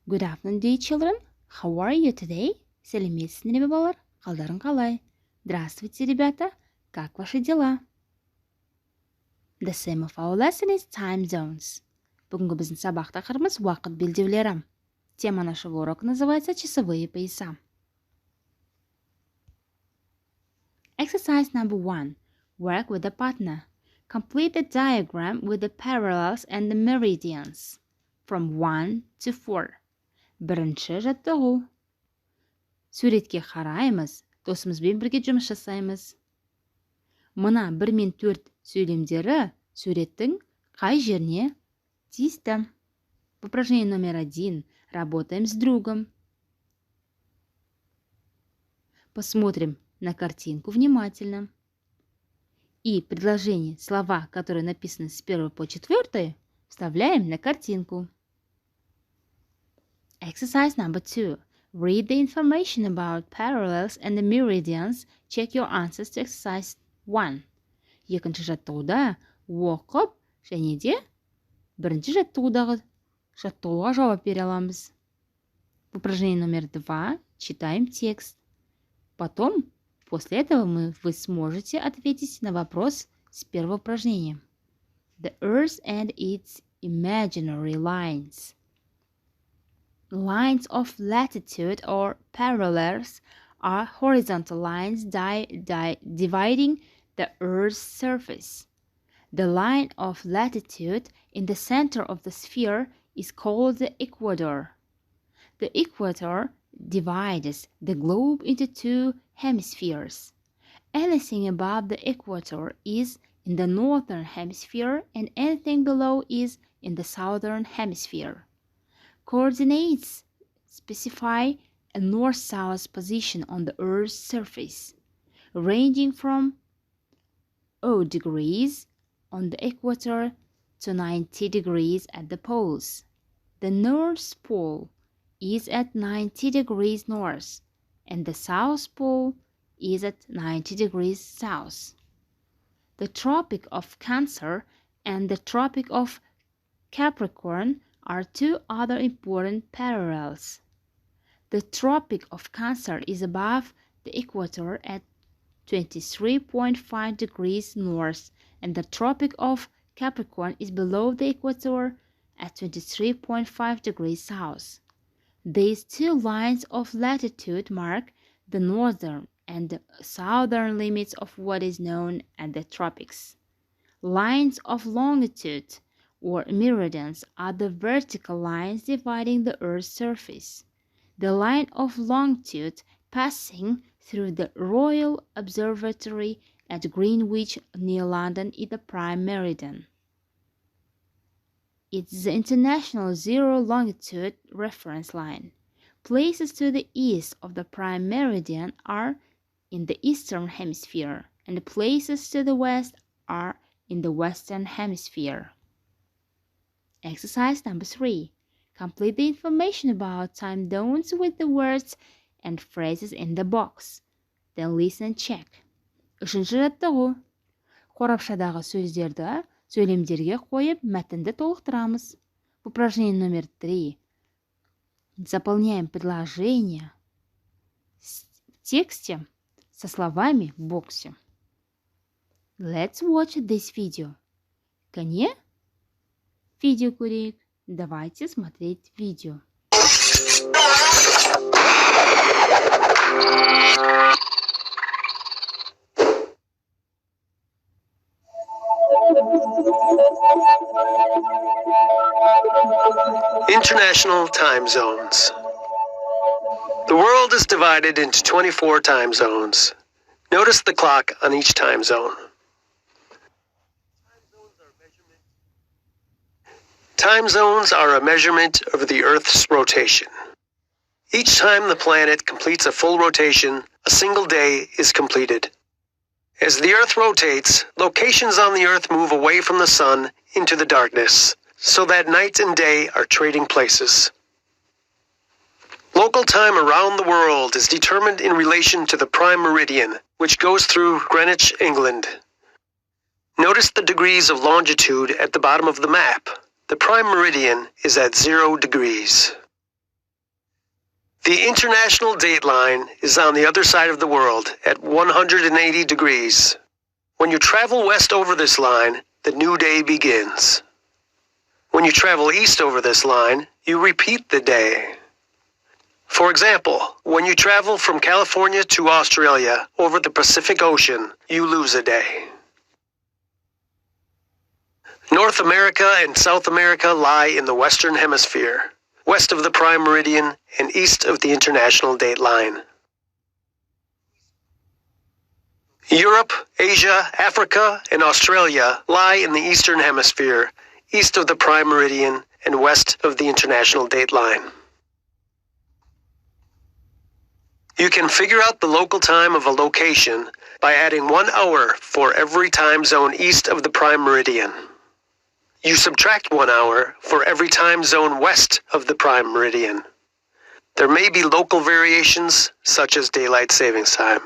Good afternoon, dear children. How are you today? Сәлеметсіздер ме, балалар? Қалдарың қалай? Здравствуйте, ребята. Как ваши дела? The theme of our lesson is time zones. Бүгінгі біздің сабақ тақырыбымыз уақыт белдеулері. Тема нашего урока называется часовые пояса. Exercise number 1. Work with a partner. Complete the diagram with the parallels and the meridians from 1 to 4. Бірінші жаттығу. Суретке қараймыз, досымызбен бірге жұмыс жасаймыз. Мына 1 мен 4 сөйлемдері суреттің қай жеріне тиісті? Упражнение номер 1. Работаем с другом. Посмотрим на картинку внимательно. И предложения, слова, которые написаны с 1 по 4, вставляем на картинку. Exercise number 2. Read the information about parallels and the meridians. Check your answers to exercise 1. Екінші жаттығуда оқып, және де бірінші жаттығудағы жаттығуға жауап бере аламыз. Упражнение номер 2. Читаем текст. Потом, после этого вы сможете ответить на вопрос с первого упражнения. The Earth and its imaginary lines. Lines of latitude or parallels are horizontal lines dividing the Earth's surface. The line of latitude in the center of the sphere is called the equator. The equator divides the globe into two hemispheres. Anything above the equator is in the northern hemisphere and anything below is in the southern hemisphere. Coordinates specify a north-south position on the Earth's surface, ranging from 0 degrees on the equator to 90 degrees at the poles. The North Pole is at 90 degrees north, and the South Pole is at 90 degrees south. The Tropic of Cancer and the Tropic of Capricorn are two other important parallels. The Tropic of Cancer is above the equator at 23.5 degrees north, and the Tropic of Capricorn is below the equator at 23.5 degrees south. These two lines of latitude mark the northern and the southern limits of what is known as the tropics. Lines of longitude or meridians are the vertical lines dividing the Earth's surface. The line of longitude passing through the Royal Observatory at Greenwich near London is the prime meridian. It's the international zero longitude reference line. Places to the east of the prime meridian are in the eastern hemisphere, and the places to the west are in the western hemisphere. Exercise number 3. Complete the information about time zones with the words and phrases in the box. Then listen and check. Үшінші жаттығу. Қорапшадағы сөздерді сөйлемдерге қойып, мәтінді толықтырамыз. Упражнение номер 3. Заполняем предложение в тексте со словами в боксе. Let's watch this video. Кәне? Видео көрейік. Давайте смотреть видео. International time zones. The world is divided into 24 time zones. Notice the clock on each time zone. Time zones are a measurement of the Earth's rotation. Each time the planet completes a full rotation, a single day is completed. As the Earth rotates, locations on the Earth move away from the sun into the darkness, so that night and day are trading places. Local time around the world is determined in relation to the prime meridian, which goes through Greenwich, England. Notice the degrees of longitude at the bottom of the map. The prime meridian is at 0 degrees. The international date line is on the other side of the world at 180 degrees. When you travel west over this line, the new day begins. When you travel east over this line, you repeat the day. For example, when you travel from California to Australia over the Pacific Ocean, you lose a day. North America and South America lie in the Western Hemisphere, west of the prime meridian and east of the international date line. Europe, Asia, Africa, and Australia lie in the Eastern Hemisphere, east of the prime meridian and west of the international date line. You can figure out the local time of a location by adding 1 hour for every time zone east of the prime meridian. You subtract 1 hour for every time zone west of the prime meridian. There may be local variations, such as daylight savings time.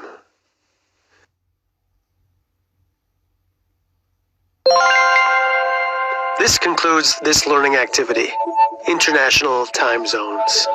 This concludes this learning activity, International Time Zones.